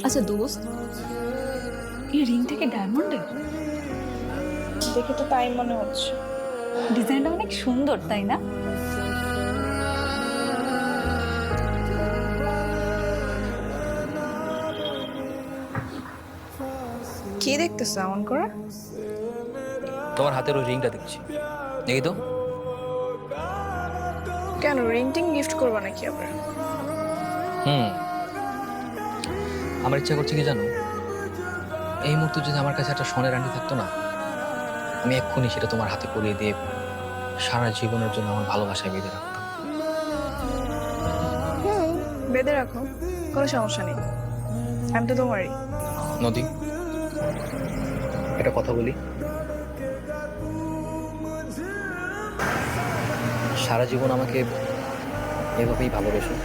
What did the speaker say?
আচ্ছা দোস্ত, এই রিংটা কি ডায়মন্ডের? দেখে তো তাই মনে হচ্ছে। ডিজাইনটা অনেক সুন্দর, তাই না? কি দেখতেছ এমন করে? তোমার হাতের ওই রিংটা দেখছি, দেখি তো। কেন রিং টিং গিফট করবা নাকি আবার? হুম, আমার ইচ্ছা করছে কি জানো, এই মুহূর্তে যদি আমার কাছে একটা সোনার আংটি থাকতো না, আমি এক্ষুনি সেটা তোমার হাতে পরিয়ে দিয়ে সারা জীবনের জন্য আমার ভালোবাসায় বেঁধে রাখতাম। হুম, বেঁধে রাখো, কোনো সমস্যা নেই। আমি তো তোমারই। নদী, একটা কথা বলি, সারা জীবন আমাকে এভাবেই ভালোবেসো।